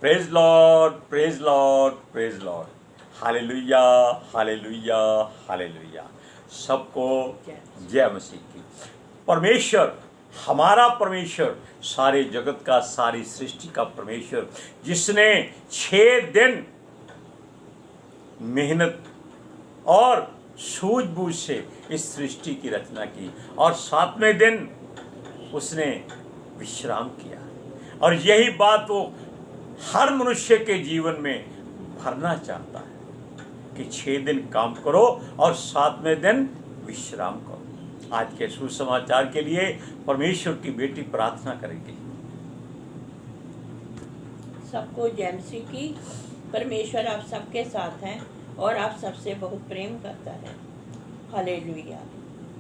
Praise Lord, praise Lord, praise Lord. Hallelujah, hallelujah, hallelujah. सबको जय मसीह की। परमेश्वर, हमारा परमेश्वर, सारे जगत का, सारी सृष्टि का परमेश्वर, जिसने 6 दिन मेहनत और सूझबूझ से इस सृष्टि की रचना की और 7वें दिन उसने विश्राम किया। और यही बात वो हर मनुष्य के जीवन में भरना चाहता है कि 6 दिन काम करो और 7वें दिन विश्राम करो। आज के सुसमाचार के लिए परमेश्वर की बेटी प्रार्थना करेंगे। सबको जय मसीह की। परमेश्वर आप सबके साथ हैं और आप सबसे बहुत प्रेम करता है। Hallelujah,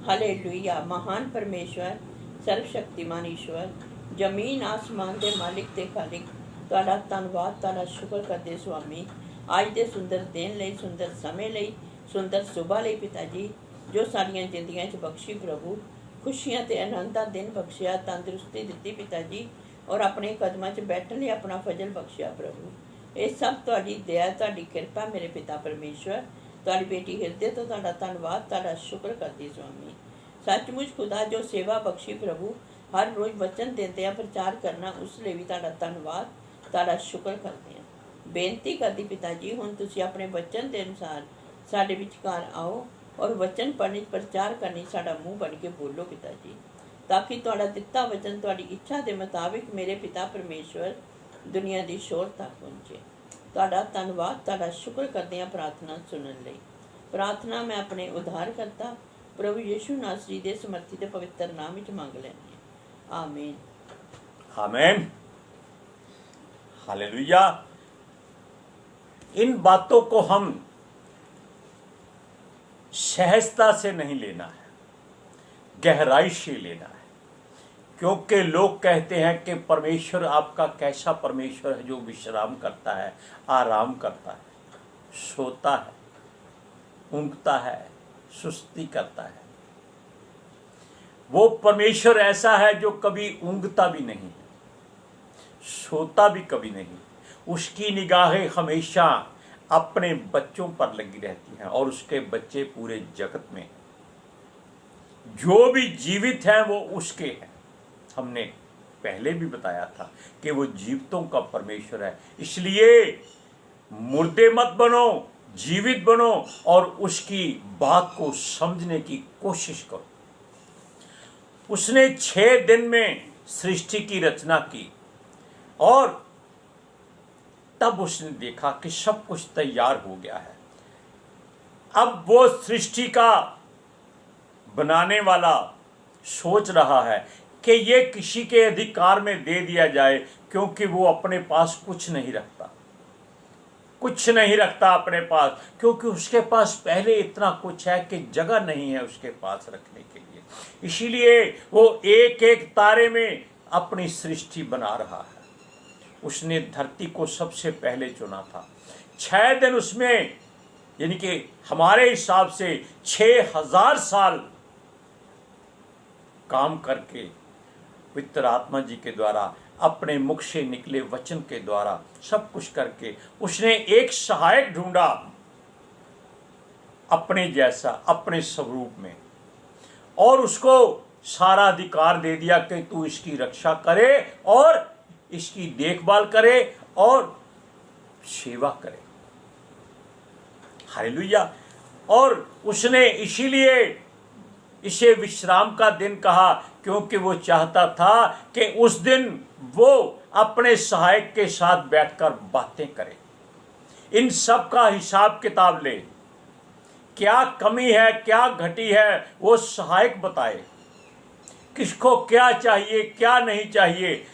hallelujah. महान परमेश्वर, सर्वशक्तिमान ईश्वर, जमीन आसमान के मालिक ते खालिक, तुहाडा धन्नवाद, तुहाडा शुक्र करदे स्वामी, आज दे सुंदर दिन लई, सुंदर समय लई, सुंदर सुबह लई पिता जी, जो साड़ियां जिंदगियां च बख्शी प्रभु, खुशियां ते आनंद दा दिन बख्शिया, तंदुरुस्ती दित्ती पिता जी, और अपने कदमां च बैठण लई अपना फजल बख्शिया प्रभु। ये सब तुहाडी दया, तुहाडी कृपा मेरे पिता परमेश्वर। तुहाडी बेटी हिरदे तो तुहाडा धन्नवाद, तुहाडा शुक्र करदी स्वामी। सचमुच खुदा जो सेवा बख्शी प्रभु, हर रोज वचन देते हैं प्रचार करना, उस लिए भी तुहाडा धन्नवाद, तुहाडा शुक्र करते हैं। बेनती करदी पिता जी, हुण तुसीं अपने वचन के अनुसार साडे विचकार आओ और वचन पढ़ने प्रचार करने साडा मुँह बन के बोलो पिता जी, ताकि तुहाडा दिता वचन तुहाडी इच्छा के मुताबिक मेरे पिता परमेश्वर दुनिया की शोर तक पहुँचे। तुहाडा धन्नवाद, तुहाडा शुक्र करते हैं प्रार्थना सुनने लई। प्रार्थना मैं अपने उद्धार करता प्रभु यीशु नासरी दे समर्थी ते पवित्र नाम विच मंग लैंदी हां। आमीन, आमीन, हालेलुया। इन बातों को हम सहजता से नहीं लेना है, गहराई से लेना है, क्योंकि लोग कहते हैं कि परमेश्वर आपका कैसा परमेश्वर है जो विश्राम करता है, आराम करता है, सोता है, ऊँघता है, सुस्ती करता है। वो परमेश्वर ऐसा है जो कभी ऊँघता भी नहीं, सोता भी कभी नहीं। उसकी निगाहें हमेशा अपने बच्चों पर लगी रहती हैं और उसके बच्चे पूरे जगत में, जो भी जीवित हैं वो उसके हैं। हमने पहले भी बताया था कि वो जीवितों का परमेश्वर है। इसलिए मुर्दे मत बनो, जीवित बनो और उसकी बात को समझने की कोशिश करो। उसने 6 दिन में सृष्टि की रचना की और तब उसने देखा कि सब कुछ तैयार हो गया है। अब वो सृष्टि का बनाने वाला सोच रहा है कि ये किसी के अधिकार में दे दिया जाए, क्योंकि वो अपने पास कुछ नहीं रखता, कुछ नहीं रखता अपने पास, क्योंकि उसके पास पहले इतना कुछ है कि जगह नहीं है उसके पास रखने के लिए। इसीलिए वो एक एक तारे में अपनी सृष्टि बना रहा है। उसने धरती को सबसे पहले चुना था। 6 दिन उसमें, यानी कि हमारे हिसाब से 6000 साल काम करके पवित्र आत्मा जी के द्वारा, अपने मुख से निकले वचन के द्वारा सब कुछ करके उसने एक सहायक ढूंढा अपने जैसा, अपने स्वरूप में, और उसको सारा अधिकार दे दिया कि तू इसकी रक्षा करे और इसकी देखभाल करे और सेवा करे। हालेलुया। और उसने इसीलिए इसे विश्राम का दिन कहा, क्योंकि वो चाहता था कि उस दिन वो अपने सहायक के साथ बैठकर बातें करे, इन सब का हिसाब किताब ले, क्या कमी है, क्या घटी है, वो सहायक बताए, किसको क्या चाहिए, क्या नहीं चाहिए,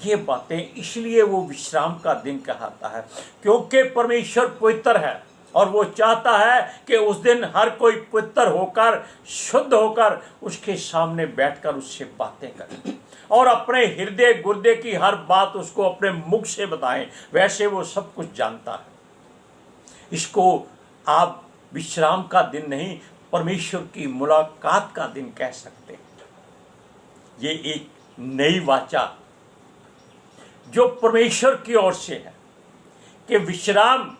ये बातें। इसलिए वो विश्राम का दिन कहता है, क्योंकि परमेश्वर पवित्र है और वो चाहता है कि उस दिन हर कोई पवित्र होकर, शुद्ध होकर उसके सामने बैठकर उससे बातें करें और अपने हृदय गुर्दे की हर बात उसको अपने मुख से बताएं। वैसे वो सब कुछ जानता है। इसको आप विश्राम का दिन नहीं, परमेश्वर की मुलाकात का दिन कह सकते हैं। ये एक नई वाचा जो परमेश्वर की ओर से है कि विश्राम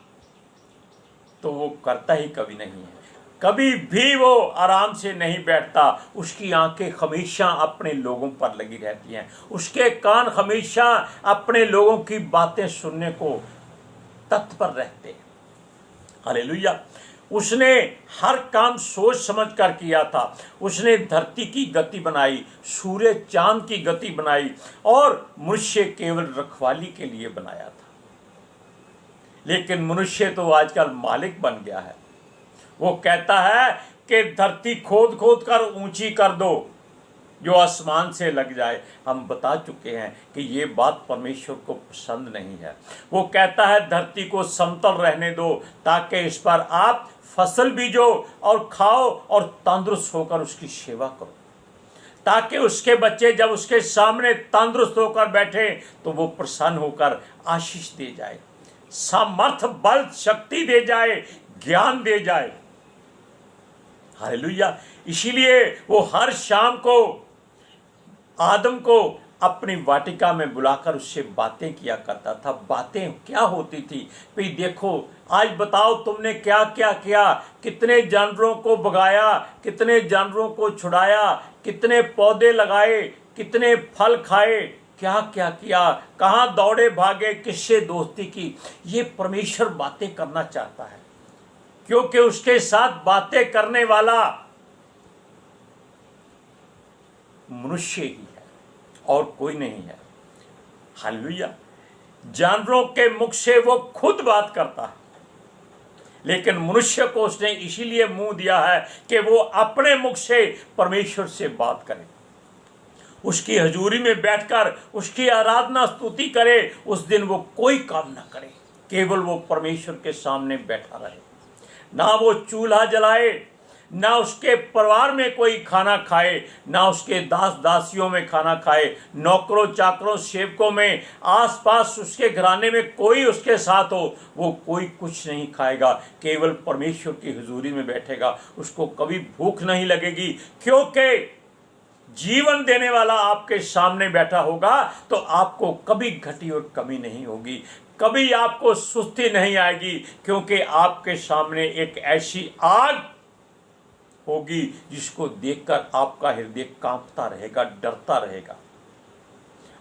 तो वो करता ही कभी नहीं है, कभी भी वो आराम से नहीं बैठता। उसकी आंखें हमेशा अपने लोगों पर लगी रहती हैं, उसके कान हमेशा अपने लोगों की बातें सुनने को तत्पर रहते हैं। हालेलुया। उसने हर काम सोच समझ कर किया था। उसने धरती की गति बनाई, सूर्य चांद की गति बनाई, और मनुष्य केवल रखवाली के लिए बनाया था। लेकिन मनुष्य तो आजकल मालिक बन गया है। वो कहता है कि धरती खोद खोद कर ऊंची कर दो जो आसमान से लग जाए। हम बता चुके हैं कि ये बात परमेश्वर को पसंद नहीं है। वो कहता है धरती को समतल रहने दो ताकि इस पर आप फसल बीजो और खाओ और तंदुरुस्त होकर उसकी सेवा करो, ताकि उसके बच्चे जब उसके सामने तंदुरुस्त होकर बैठे तो वो प्रसन्न होकर आशीष दे जाए, सामर्थ, बल, शक्ति दे जाए, ज्ञान दे जाए। हालेलुया। इसीलिए वो हर शाम को आदम को अपनी वाटिका में बुलाकर उससे बातें किया करता था। बातें क्या होती थी भाई? देखो, आज बताओ तुमने क्या क्या किया, कितने जानवरों को भगाया, कितने जानवरों को छुड़ाया, कितने पौधे लगाए, कितने फल खाए, क्या क्या किया, कहाँ दौड़े भागे, किससे दोस्ती की। ये परमेश्वर बातें करना चाहता है, क्योंकि उसके साथ बातें करने वाला मनुष्य ही है और कोई नहीं है। हालेलुया। जानवरों के मुख से वो खुद बात करता है, लेकिन मनुष्य को उसने इसीलिए मुंह दिया है कि वो अपने मुख से परमेश्वर से बात करे, उसकी हजूरी में बैठकर उसकी आराधना स्तुति करे। उस दिन वो कोई काम ना करे, केवल वो परमेश्वर के सामने बैठा रहे। ना वो चूल्हा जलाए, ना उसके परिवार में कोई खाना खाए, ना उसके दास दासियों में खाना खाए, नौकरों चाकरों सेवकों में, आसपास उसके घराने में कोई उसके साथ हो, वो कोई कुछ नहीं खाएगा, केवल परमेश्वर की हुजूरी में बैठेगा। उसको कभी भूख नहीं लगेगी, क्योंकि जीवन देने वाला आपके सामने बैठा होगा। तो आपको कभी घटी और कमी नहीं होगी, कभी आपको सुस्ती नहीं आएगी, क्योंकि आपके सामने एक ऐसी आग होगी जिसको देखकर आपका हृदय कांपता रहेगा, डरता रहेगा,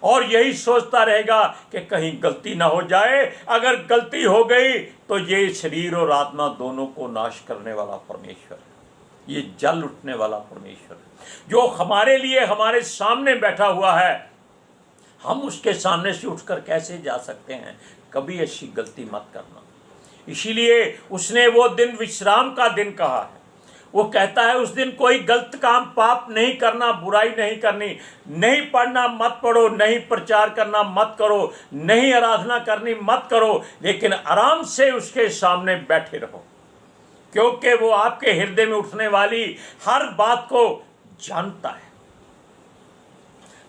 और यही सोचता रहेगा कि कहीं गलती ना हो जाए। अगर गलती हो गई तो ये शरीर और आत्मा दोनों को नाश करने वाला परमेश्वर है, ये जल उठने वाला परमेश्वर है, जो हमारे लिए हमारे सामने बैठा हुआ है। हम उसके सामने से उठकर कैसे जा सकते हैं? कभी ऐसी गलती मत करना। इसीलिए उसने वो दिन विश्राम का दिन कहा है। वो कहता है उस दिन कोई गलत काम, पाप नहीं करना, बुराई नहीं करनी, नहीं पढ़ना मत पढ़ो, नहीं प्रचार करना मत करो, नहीं आराधना करनी मत करो, लेकिन आराम से उसके सामने बैठे रहो, क्योंकि वो आपके हृदय में उठने वाली हर बात को जानता है।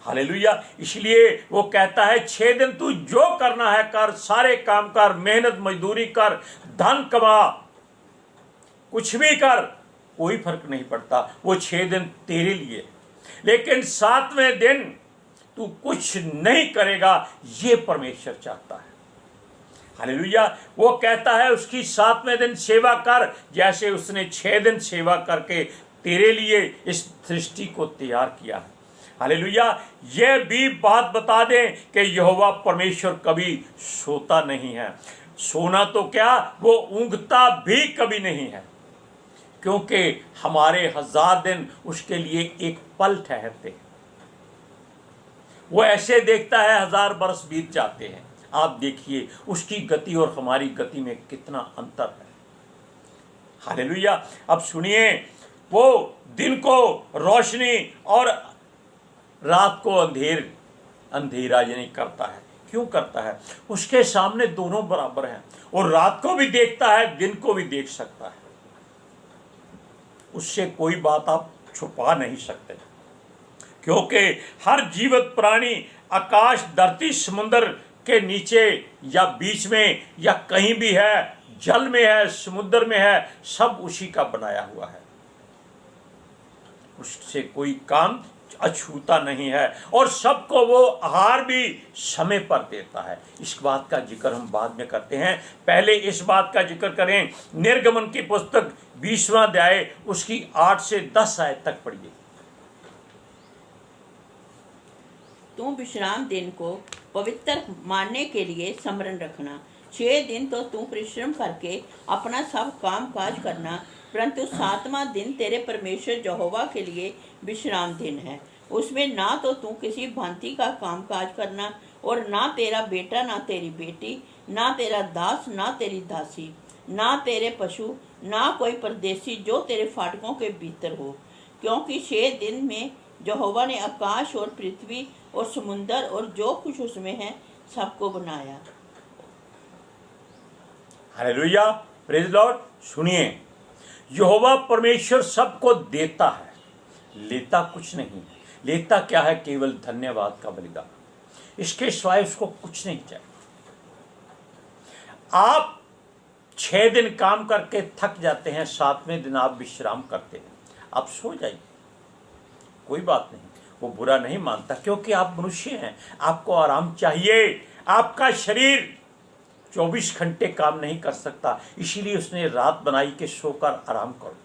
हालेलुया। इसलिए वो कहता है 6 दिन तू जो करना है कर, सारे काम कर, मेहनत मजदूरी कर, धन कमा, कुछ भी कर, कोई फर्क नहीं पड़ता। वो 6 दिन तेरे लिए, लेकिन 7वें दिन तू कुछ नहीं करेगा, ये परमेश्वर चाहता है। हालेलुया। वो कहता है उसकी 7वें दिन सेवा कर, जैसे उसने 6 दिन सेवा करके तेरे लिए इस सृष्टि को तैयार किया है। हालेलुया। यह भी बात बता दें कि यहोवा परमेश्वर कभी सोता नहीं है। सोना तो क्या, वो ऊँघता भी कभी नहीं है, क्योंकि हमारे 1000 दिन उसके लिए एक पल ठहरते हैं। वो ऐसे देखता है 1000 बरस बीत जाते हैं। आप देखिए उसकी गति और हमारी गति में कितना अंतर है। हालेलुया। अब सुनिए, वो दिन को रोशनी और रात को अंधेरा यानी करता है। क्यों करता है? उसके सामने दोनों बराबर हैं, और रात को भी देखता है, दिन को भी देख सकता है। उससे कोई बात आप छुपा नहीं सकते, क्योंकि हर जीवित प्राणी आकाश, धरती, समुद्र के नीचे या बीच में या कहीं भी है, जल में है, समुद्र में है, सब उसी का बनाया हुआ है। उससे कोई काम अछूता नहीं है और सबको वो आहार भी समय पर देता है। इस बात का जिक्र हम बाद में करते हैं, पहले इस बात का जिक्र करें। निर्गमन की पुस्तक 20वां अध्याय उसकी 8 से 10 आयत तक पढ़िए। तू विश्राम दिन को पवित्र मानने के लिए स्मरण रखना। 6 दिन तो तू परिश्रम करके अपना सब काम काज करना, परंतु 7वां दिन तेरे परमेश्वर यहोवा के लिए विश्राम दिन है। उसमें ना तो तू किसी भांति का काम काज करना, और ना तेरा बेटा, ना तेरी बेटी, ना तेरा दास, ना तेरी दासी, ना तेरे पशु, ना कोई परदेसी जो तेरे फाटकों के भीतर हो, क्योंकि 6 दिन में यहोवा ने आकाश और पृथ्वी और समुंदर और जो कुछ उसमें है सबको बनाया। Hallelujah, praise Lord. सुनिए, यहोवा परमेश्वर सबको देता है, लेता कुछ नहीं। लेता क्या है? केवल धन्यवाद का बलिदान। इसके सिवाय उसको कुछ नहीं चाहिए। आप 6 दिन काम करके थक जाते हैं, 7वें दिन आप विश्राम करते हैं, आप सो जाइए, कोई बात नहीं, वो बुरा नहीं मानता, क्योंकि आप मनुष्य हैं, आपको आराम चाहिए। आपका शरीर 24 घंटे काम नहीं कर सकता, इसीलिए उसने रात बनाई कि सोकर आराम करो।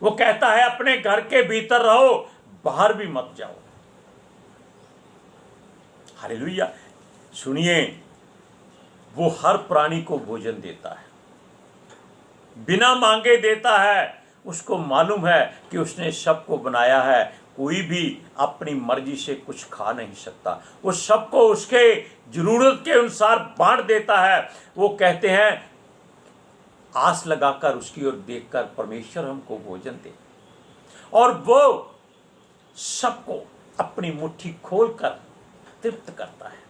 वो कहता है अपने घर के भीतर रहो, बाहर भी मत जाओ। हालेलुया। सुनिए, वो हर प्राणी को भोजन देता है, बिना मांगे देता है। उसको मालूम है कि उसने सबको बनाया है, कोई भी अपनी मर्जी से कुछ खा नहीं सकता। वो सबको उसके जरूरत के अनुसार बांट देता है। वो कहते हैं, आस लगाकर उसकी ओर देखकर, परमेश्वर हमको भोजन दे, और वो सबको अपनी मुट्ठी खोलकर तृप्त करता है।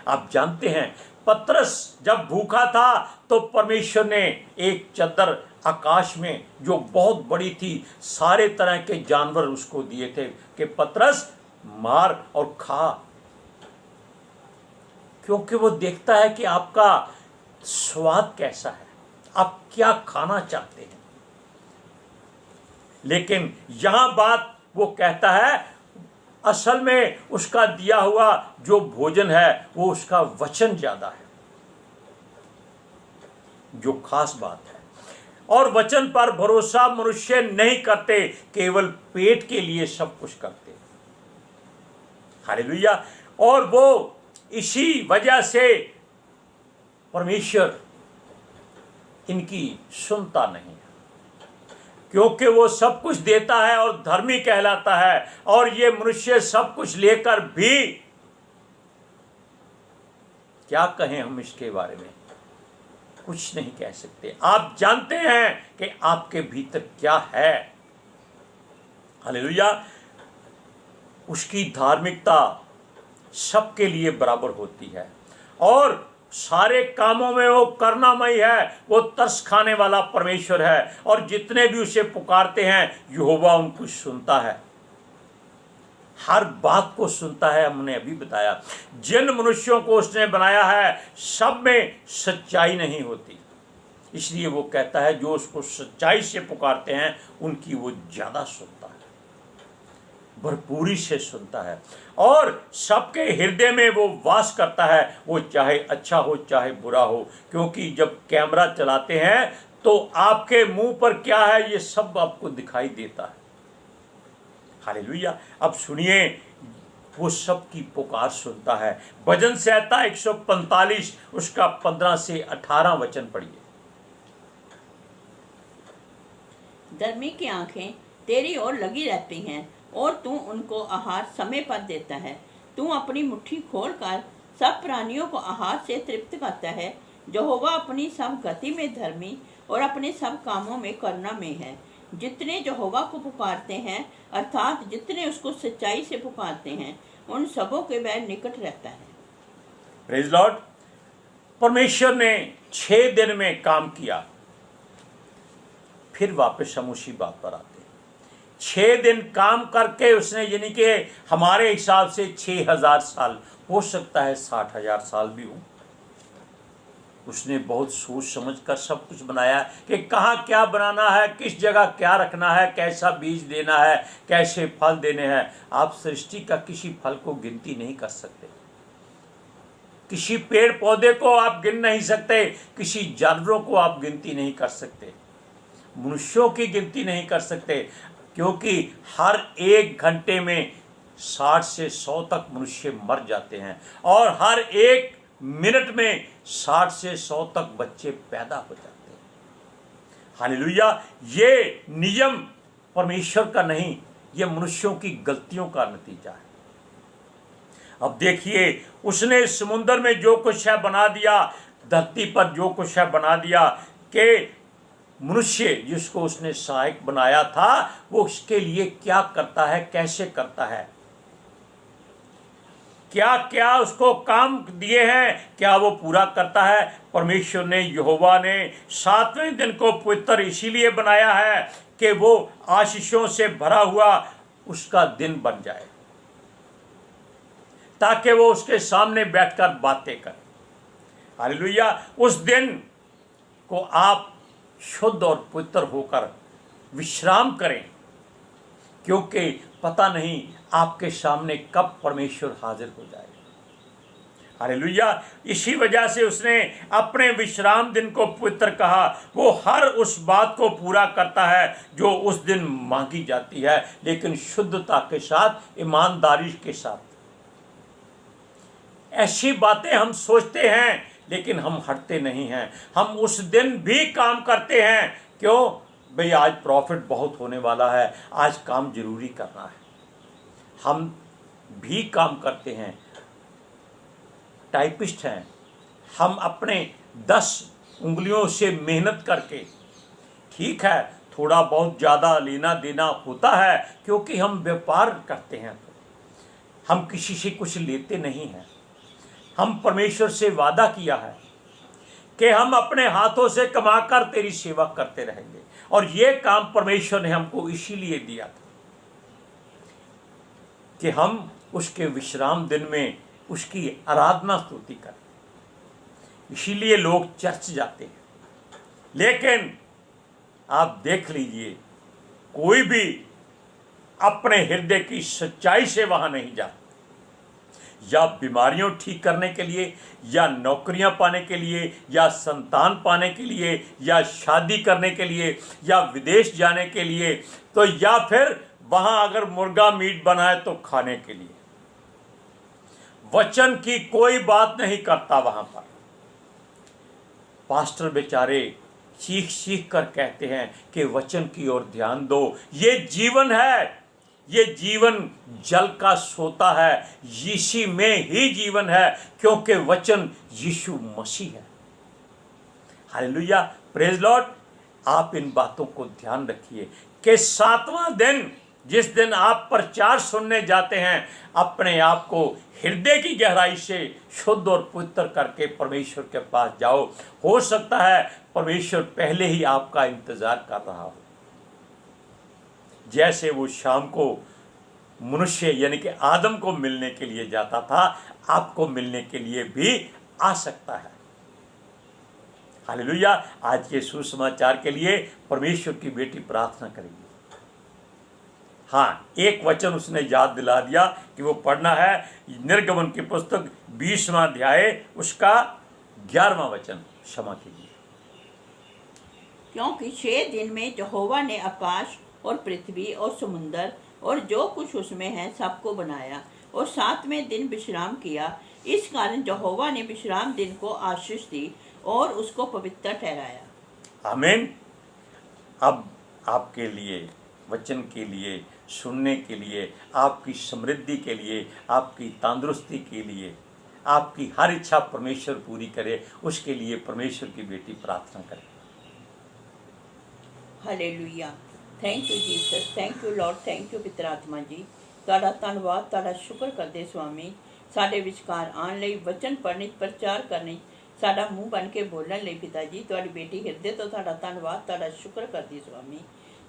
आप जानते हैं, पतरस जब भूखा था तो परमेश्वर ने एक चद्दर आकाश में जो बहुत बड़ी थी, सारे तरह के जानवर उसको दिए थे कि पतरस मार और खा, क्योंकि वो देखता है कि आपका स्वाद कैसा है, आप क्या खाना चाहते हैं। लेकिन यहां बात वो कहता है, असल में उसका दिया हुआ जो भोजन है वो उसका वचन ज्यादा है, जो खास बात है। और वचन पर भरोसा मनुष्य नहीं करते, केवल पेट के लिए सब कुछ करते। हालेलुया। और वो इसी वजह से परमेश्वर इनकी सुनता नहीं, क्योंकि वो सब कुछ देता है और धर्मी कहलाता है, और ये मनुष्य सब कुछ लेकर भी, क्या कहें हम इसके बारे में, कुछ नहीं कह सकते। आप जानते हैं कि आपके भीतर क्या है। हालेलुया। उसकी धार्मिकता सबके लिए बराबर होती है, और सारे कामों में वो करुणामय है। वो तरस खाने वाला परमेश्वर है, और जितने भी उसे पुकारते हैं यहोवा उनको सुनता है, हर बात को सुनता है। हमने अभी बताया, जिन मनुष्यों को उसने बनाया है सब में सच्चाई नहीं होती, इसलिए वो कहता है जो उसको सच्चाई से पुकारते हैं उनकी वो ज्यादा सुनता है, भरपूरी से सुनता है, और सबके हृदय में वो वास करता है, वो चाहे अच्छा हो चाहे बुरा हो। क्योंकि जब कैमरा चलाते हैं तो आपके मुंह पर क्या है ये सब आपको दिखाई देता है। हालेलुया। अब सुनिए, वो सबकी पुकार सुनता है। भजन संहिता 145 उसका 15 से 18 वचन पढ़िए। धर्मी की आंखें तेरी ओर लगी रहती हैं, और तू उनको आहार समय पर देता है। तू अपनी मुट्ठी खोलकर सब प्राणियों को आहार से तृप्त करता है। यहोवा अपनी सब गति में धर्मी और अपने सब कामों में करुणा में है। जितने यहोवा को पुकारते हैं, अर्थात जितने उसको सच्चाई से पुकारते हैं, उन सबों के वह निकट रहता है। Praise Lord. परमेश्वर ने 6 दिन में काम किया, फिर वापस हम उसी बात पर आते हैं। 6 दिन काम करके उसने, यानी कि हमारे हिसाब से 6000 साल, हो सकता है 60,000 साल भी हो, उसने बहुत सोच समझ कर सब कुछ बनाया कि कहाँ क्या बनाना है, किस जगह क्या रखना है, कैसा बीज देना है, कैसे फल देने हैं। आप सृष्टि का किसी फल को गिनती नहीं कर सकते, किसी पेड़ पौधे को आप गिन नहीं सकते, किसी जानवरों को आप गिनती नहीं कर सकते, मनुष्यों की गिनती नहीं कर सकते, क्योंकि हर एक घंटे में 60 से 100 तक मनुष्य मर जाते हैं और हर एक मिनट में 60 से 100 तक बच्चे पैदा हो जाते हैं। हालेलुया। ये नियम परमेश्वर का नहीं, ये मनुष्यों की गलतियों का नतीजा है। अब देखिए, उसने समुद्र में जो कुछ है बना दिया, धरती पर जो कुछ है बना दिया, कि मनुष्य जिसको उसने सहायक बनाया था वो उसके लिए क्या करता है, कैसे करता है, क्या क्या उसको काम दिए हैं, क्या वो पूरा करता है। परमेश्वर ने, यहोवा ने 7वें दिन को पवित्र इसीलिए बनाया है कि वो आशीषों से भरा हुआ उसका दिन बन जाए, ताकि वो उसके सामने बैठकर बातें करे। हालेलुया। उस दिन को आप शुद्ध और पवित्र होकर विश्राम करें, क्योंकि पता नहीं आपके सामने कब परमेश्वर हाजिर हो जाएगा। हालेलुया। इसी वजह से उसने अपने विश्राम दिन को पवित्र कहा। वो हर उस बात को पूरा करता है जो उस दिन मांगी जाती है, लेकिन शुद्धता के साथ, ईमानदारी के साथ। ऐसी बातें हम सोचते हैं लेकिन हम हटते नहीं हैं। हम उस दिन भी काम करते हैं। क्यों भाई? आज प्रॉफिट बहुत होने वाला है, आज काम जरूरी करना है। हम भी काम करते हैं, टाइपिस्ट हैं, हम अपने 10 उंगलियों से मेहनत करके, ठीक है थोड़ा बहुत ज़्यादा लेना देना होता है क्योंकि हम व्यापार करते हैं, तो हम किसी से कुछ लेते नहीं हैं। हम परमेश्वर से वादा किया है कि हम अपने हाथों से कमाकर तेरी सेवा करते रहेंगे, और ये काम परमेश्वर ने हमको इसीलिए दिया था कि हम उसके विश्राम दिन में उसकी आराधना स्तुति करें। इसीलिए लोग चर्च जाते हैं। लेकिन आप देख लीजिए, कोई भी अपने हृदय की सच्चाई से वहां नहीं जाता। या बीमारियों ठीक करने के लिए, या नौकरियां पाने के लिए, या संतान पाने के लिए, या शादी करने के लिए, या विदेश जाने के लिए, तो या फिर वहां अगर मुर्गा मीट बना है तो खाने के लिए। वचन की कोई बात नहीं करता वहां पर। पास्टर बेचारे चीख चीख कर कहते हैं कि वचन की ओर ध्यान दो, ये जीवन है, ये जीवन जल का सोता है, यीशु में ही जीवन है, क्योंकि वचन यीशु मसीह है। Hallelujah, praise Lord. आप इन बातों को ध्यान रखिए कि 7वां दिन, जिस दिन आप प्रचार सुनने जाते हैं, अपने आप को हृदय की गहराई से शुद्ध और पवित्र करके परमेश्वर के पास जाओ। हो सकता है परमेश्वर पहले ही आपका इंतजार कर रहा हो। जैसे वो शाम को मनुष्य यानी कि आदम को मिलने के लिए जाता था, आपको मिलने के लिए भी आ सकता है। हालेलुया। आज के सुसमाचार के लिए परमेश्वर की बेटी प्रार्थना करेगी। हाँ, एक वचन उसने याद दिला दिया कि वो पढ़ना है, निर्गमन की पुस्तक 20वां अध्याय उसका 11वां वचन। क्षमा कीजिए। क्योंकि 6 दिन में यहोवा ने आकाश और पृथ्वी और समुन्दर और जो कुछ उसमें है सबको बनाया, और 7वें दिन विश्राम किया। इस कारण यहोवा ने विश्राम दिन को आशीष दी और उसको पवित्र ठहराया। आमीन। अब आपके लिए, वचन के लिए, सुनने के लिए, आपकी समृद्धि के लिए, आपकी तंदुरुस्ती के लिए, आपकी हर इच्छा परमेश्वर पूरी करे, उसके लिए परमेश्वर की बेटी प्रार्थना करे। Hallelujah. Thank you Jesus, thank you Lord, thank you पिता आत्मा जी। ਤੁਹਾਡਾ ਧੰਨਵਾਦ, ਤੁਹਾਡਾ ਸ਼ੁਕਰ ਕਰਦੇ स्वामी। ਸਾਡੇ ਵਿਚਕਾਰ ਆਉਣ ਲਈ, ਵਚਨ ਪੜ੍ਹਨ, ਪ੍ਰਚਾਰ ਕਰਨ, ਸਾਡਾ ਮੂੰਹ ਬਣ ਕੇ ਬੋਲਣ ਲਈ ਪਿਤਾ ਜੀ, ਤੁਹਾਡੀ ਬੇਟੀ ਹਿਰਦੇ ਤੋਂ ਤੁਹਾਡਾ ਧੰਨਵਾਦ, ਤੁਹਾਡਾ ਸ਼ੁਕਰ ਕਰਦੀ स्वामी।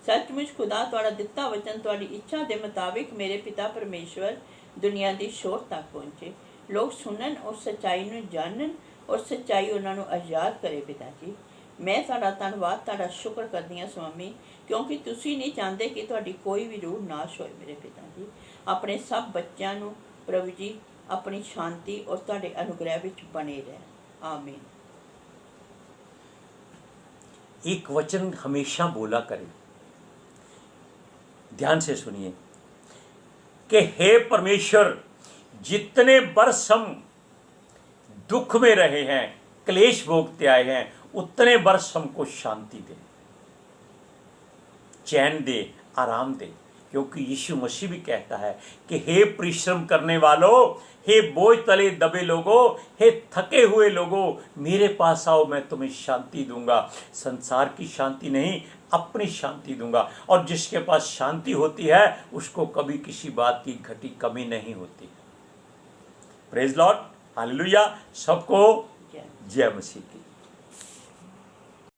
सचमुच खुदा ਤੁਹਾਡਾ ਦਿੱਤਾ ਵਚਨ ਤੁਹਾਡੀ ਇੱਛਾ ਦੇ ਮੁਤਾबिक ਮੇਰੇ ਪਿਤਾ ਪਰਮੇਸ਼ਵਰ ਦੁਨੀਆ ਦੀ ਸ਼ੋਰ ਤੱਕ ਪਹੁੰਚੇ। ਲੋਕ ਸੁਣਨ और सच्चाई ਨੂੰ ਜਾਣਨ और सच्चाई उन्होंने आज़ाद करे पिता जी। मैं तुहाडा धन्नवाद तुहाडा शुक्र करदी हां स्वामी, क्योंकि तुसीं नहीं चाहते कि तुहाडी कोई भी रूह नाश होए मेरे पिता जी। अपने सब बच्चों नूं प्रभु जी अपनी शांति और तुहाडे अनुग्रह विच बने रह। आमीन। एक वचन हमेशा बोला करें, ध्यान से सुनिए कि हे परमेश्वर, जितने वर्ष हम दुख में रहे हैं, क्लेश भोगते आए हैं, उतने वर्ष हमको शांति दे, चैन दे, आराम दे। क्योंकि यीशु मसीह भी कहता है कि हे परिश्रम करने वालों, हे बोझ तले दबे लोगों, हे थके हुए लोगों, मेरे पास आओ, मैं तुम्हें शांति दूंगा। संसार की शांति नहीं, अपनी शांति दूंगा। और जिसके पास शांति होती है उसको कभी किसी बात की घटी कमी नहीं होती। Praise Lord, hallelujah. सबको जय मसीह की।